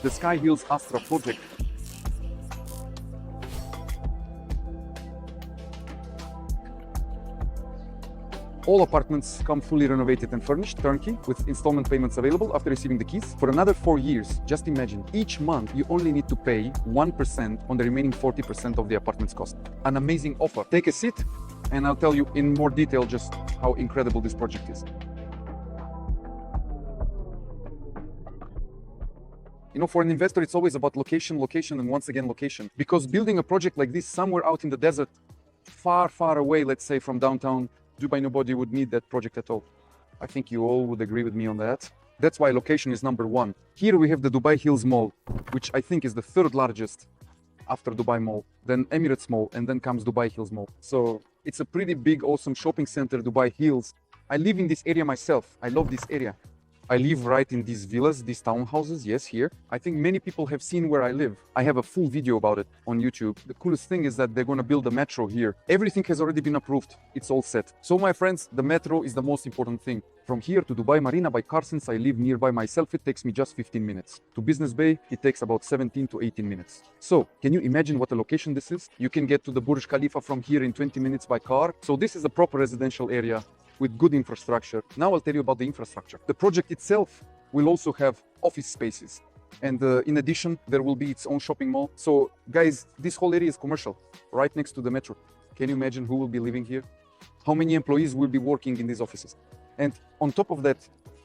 the Sky Hills Astra project. All apartments come fully renovated and furnished, turnkey, with installment payments available after receiving the keys. For another 4 years, just imagine, each month you only need to pay 1% on the remaining 40% of the apartment's cost. An amazing offer. Take a seat and I'll tell you in more detail just how incredible this project is. You know, for an investor, it's always about location, location, and once again, location. Because building a project like this somewhere out in the desert, far, far away, let's say from downtown Dubai, nobody would need that project at all. I think you all would agree with me on that. That's why location is number one. Here we have the Dubai Hills Mall, which I think is the third largest after Dubai Mall, then Emirates Mall, and then comes Dubai Hills Mall. So it's a pretty big, awesome shopping center, Dubai Hills. I live in this area myself. I love this area. I live right in these villas, these townhouses, yes, here. I think many people have seen where I live. I have a full video about it on YouTube. The coolest thing is that they're gonna build a metro here. Everything has already been approved. It's all set. So my friends, the metro is the most important thing. From here to Dubai Marina by car, since I live nearby myself, it takes me just 15 minutes. To Business Bay, it takes about 17 to 18 minutes. So, can you imagine what a location this is? You can get to the Burj Khalifa from here in 20 minutes by car. So this is a proper residential area with good infrastructure. Now I'll tell you about the infrastructure. The project itself will also have office spaces. And in addition, there will be its own shopping mall. So guys, this whole area is commercial, right next to the metro. Can you imagine who will be living here? How many employees will be working in these offices? And on top of that,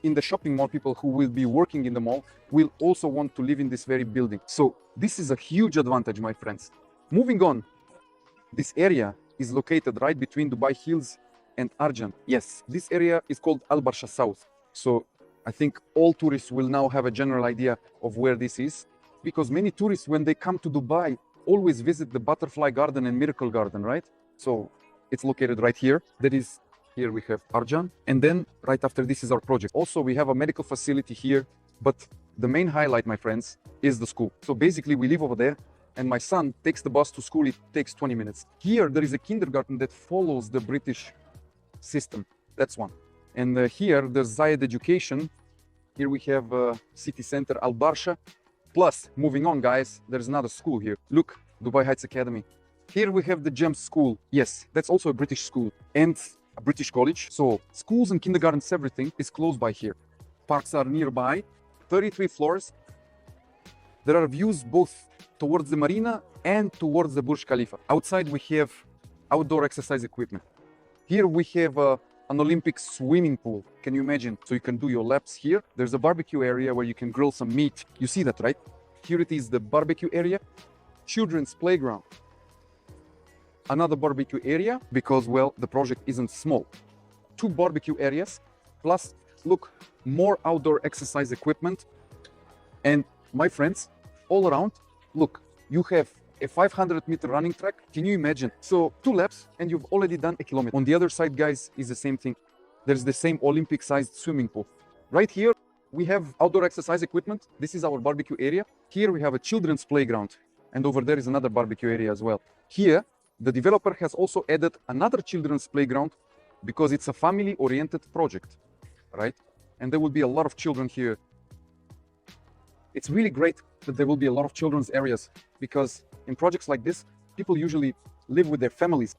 in the shopping mall, people who will be working in the mall will also want to live in this very building. So this is a huge advantage, my friends. Moving on, this area is located right between Dubai Hills and Arjan. Yes, this area is called Barsha South. So I think all tourists will now have a general idea of where this is, because many tourists, when they come to Dubai, always visit the Butterfly Garden and Miracle Garden, right? So it's located right here. That is, here we have Arjan. And then right after this is our project. Also, we have a medical facility here, but the main highlight, my friends, is the school. So basically we live over there, and my son takes the bus to school. It takes 20 minutes. Here, there is a kindergarten that follows the British system. That's one. And here there's Zayed Education. Here we have city center Al Barsha. Plus, moving on, guys, there's another school here. Look, Dubai Heights Academy. Here we have the GEMS school. Yes, that's also a British school and a British college. So schools and kindergartens, everything is close by here. Parks are nearby, 33 floors. There are views both towards the marina and towards the Burj Khalifa. Outside we have outdoor exercise equipment. Here we have an Olympic swimming pool. Can you imagine? So you can do your laps here. There's a barbecue area where you can grill some meat. You see that, right? Here it is, the barbecue area. Children's playground. Another barbecue area because, well, the project isn't small. 2 barbecue areas. Plus, look, more outdoor exercise equipment. And my friends, all around, look, you have a 500-meter running track. Can you imagine? So 2 laps and you've already done a kilometer. On the other side, guys, is the same thing. There's the same Olympic-sized swimming pool. Right here, we have outdoor exercise equipment. This is our barbecue area. Here we have a children's playground. And over there is another barbecue area as well. Here, the developer has also added another children's playground because it's a family-oriented project, right? And there will be a lot of children here. It's really great that there will be a lot of children's areas because in projects like this, people usually live with their families.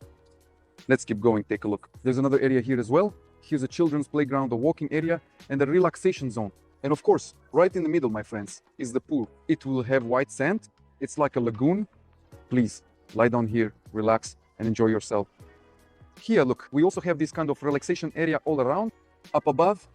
Let's keep going, take a look. There's another area here as well. Here's a children's playground, a walking area, and a relaxation zone. And of course, right in the middle, my friends, is the pool. It will have white sand. It's like a lagoon. Please, lie down here, relax, and enjoy yourself. Here, look, we also have this kind of relaxation area all around. Up above,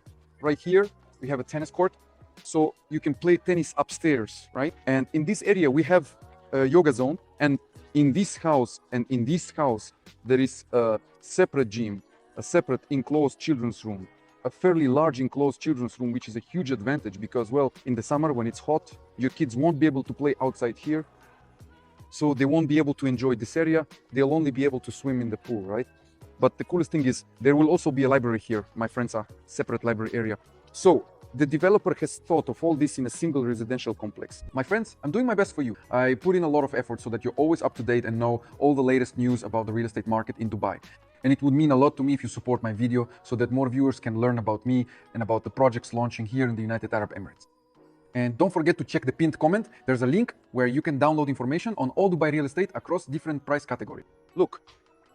right here, we have a tennis court. So you can play tennis upstairs, right? And in this area, we have a yoga zone. And in this house and in this house, there is a separate gym, a separate enclosed children's room, a fairly large enclosed children's room, which is a huge advantage because, well, in the summer when it's hot, your kids won't be able to play outside here. So they won't be able to enjoy this area. They'll only be able to swim in the pool, right? But the coolest thing is there will also be a library here. My friends, are separate library area. So the developer has thought of all this in a single residential complex. My friends, I'm doing my best for you. I put in a lot of effort so that you're always up to date and know all the latest news about the real estate market in Dubai. And it would mean a lot to me if you support my video so that more viewers can learn about me and about the projects launching here in the United Arab Emirates. And don't forget to check the pinned comment. There's a link where you can download information on all Dubai real estate across different price categories. Look,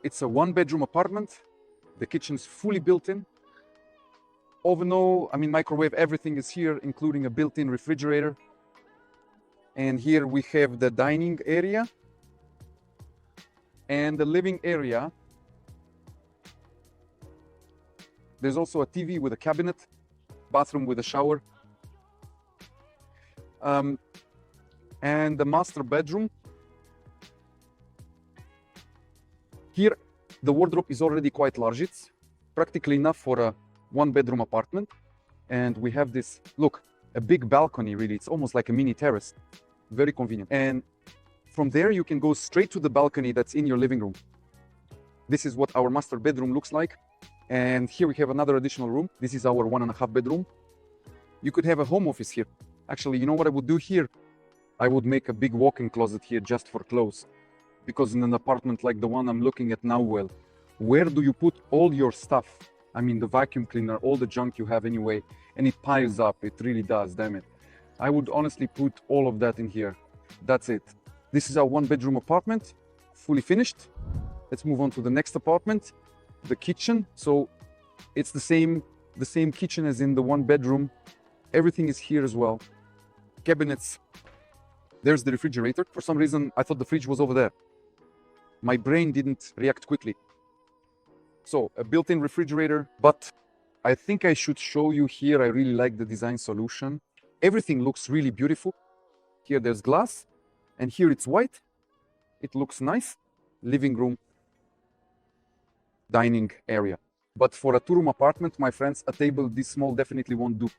it's a 1-bedroom apartment. The kitchen's fully built in. Oven, microwave, everything is here, including a built-in refrigerator. And here we have the dining area and the living area. There's also a TV with a cabinet, bathroom with a shower. And the master bedroom. Here, the wardrobe is already quite large. It's practically enough for a 1-bedroom apartment. And we have this, look, a big balcony, really. It's almost like a mini terrace. Very convenient. And from there, you can go straight to the balcony that's in your living room. This is what our master bedroom looks like. And here we have another additional room. This is our 1.5 bedroom. You could have a home office here. Actually, you know what I would do here? I would make a big walk-in closet here just for clothes. Because in an apartment like the one I'm looking at now, well, where do you put all your stuff? I mean, the vacuum cleaner, all the junk you have anyway, and it piles up. It really does, damn it. I would honestly put all of that in here. That's it. This is our 1-bedroom apartment, fully finished. Let's move on to the next apartment, the kitchen. So it's the same kitchen as in the 1-bedroom. Everything is here as well. Cabinets. There's the refrigerator. For some reason, I thought the fridge was over there. My brain didn't react quickly. So a built-in refrigerator, but I think I should show you here. I really like the design solution. Everything looks really beautiful. Here there's glass, and here it's white. It looks nice. Living room, dining area. But for a 2-room apartment, my friends, a table this small definitely won't do.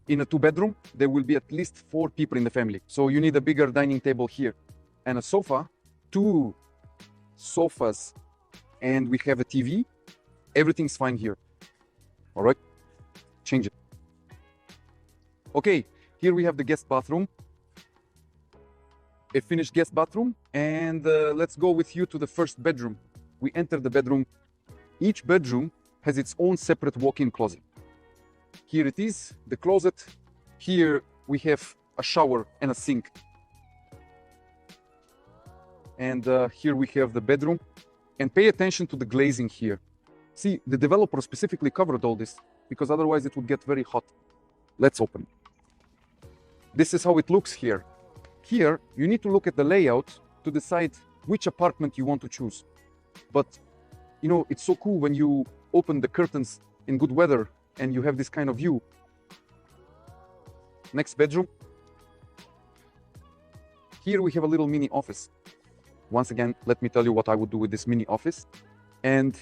In a 2-bedroom, there will be at least 4 people in the family. So you need a bigger dining table here and a sofa, 2 sofas, and we have a TV. Everything's fine here. All right, change it. Okay, here we have the guest bathroom. A finished guest bathroom. And let's go with you to the first bedroom. We enter the bedroom. Each bedroom has its own separate walk-in closet. Here it is, the closet. Here we have a shower and a sink. And here we have the bedroom. And pay attention to the glazing here. See, the developer specifically covered all this because otherwise it would get very hot. Let's open. This is how it looks here. Here, you need to look at the layout to decide which apartment you want to choose. But, you know, it's so cool when you open the curtains in good weather and you have this kind of view. Next bedroom. Here we have a little mini office. Once again, let me tell you what I would do with this mini office. And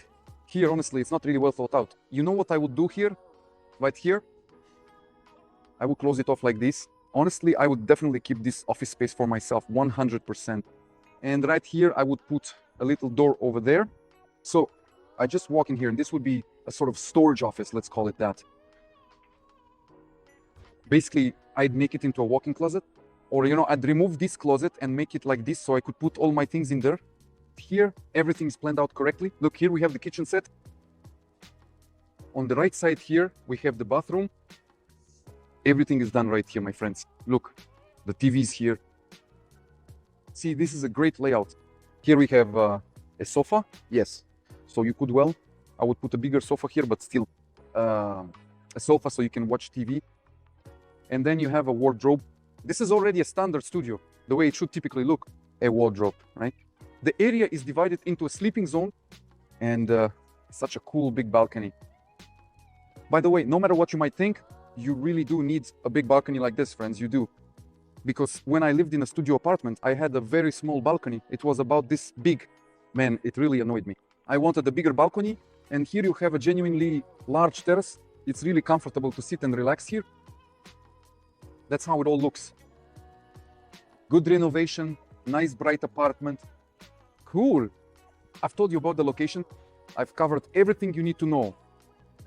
here, honestly, it's not really well thought out. You know what I would do here? Right here? I would close it off like this. Honestly, I would definitely keep this office space for myself, 100%. And right here, I would put a little door over there. So I just walk in here, and this would be a sort of storage office, let's call it that. Basically, I'd make it into a walk-in closet. Or, you know, I'd remove this closet and make it like this so I could put all my things in there. Here, everything is planned out correctly. Look, here we have the kitchen set. On the right side here, we have the bathroom. Everything is done right here, my friends. Look, the TV is here. See, this is a great layout. Here we have a sofa. Yes, so you could I would put a bigger sofa here, but still a sofa so you can watch TV. And then you have a wardrobe. This is already a standard studio, the way it should typically look, a wardrobe, right? The area is divided into a sleeping zone and such a cool big balcony. By the way, no matter what you might think, you really do need a big balcony like this, friends, you do. Because when I lived in a studio apartment, I had a very small balcony. It was about this big. Man, it really annoyed me. I wanted a bigger balcony, and here you have a genuinely large terrace. It's really comfortable to sit and relax here. That's how it all looks. Good renovation, nice bright apartment. Cool. I've told you about the location. I've covered everything you need to know.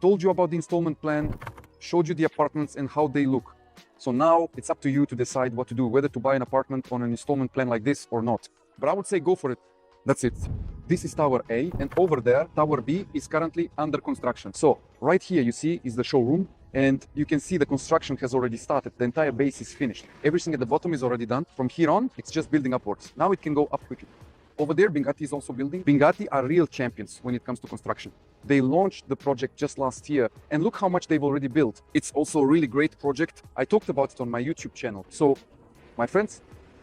Told you about the installment plan, showed you the apartments and how they look. So now it's up to you to decide what to do, whether to buy an apartment on an installment plan like this or not. But I would say go for it. That's it. This is Tower A, and over there, Tower B is currently under construction. So right here you see is the showroom. And you can see the construction has already started. The entire base is finished. Everything at the bottom is already done. From here on, it's just building upwards. Now it can go up quickly. Over there, Bingati is also building. Bingati are real champions when it comes to construction. They launched the project just last year, and look how much they've already built. It's also a really great project. I talked about it on my YouTube channel. So, my friends,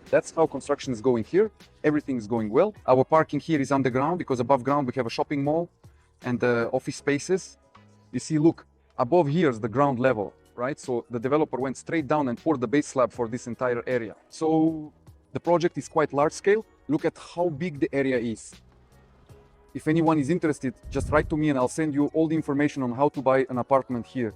that's how construction is going here. Everything is going well. Our parking here is underground because above ground we have a shopping mall and office spaces. You see, look, above here is the ground level, right? So the developer went straight down and poured the base slab for this entire area. So the project is quite large scale. Look at how big the area is. If anyone is interested, just write to me and I'll send you all the information on how to buy an apartment here.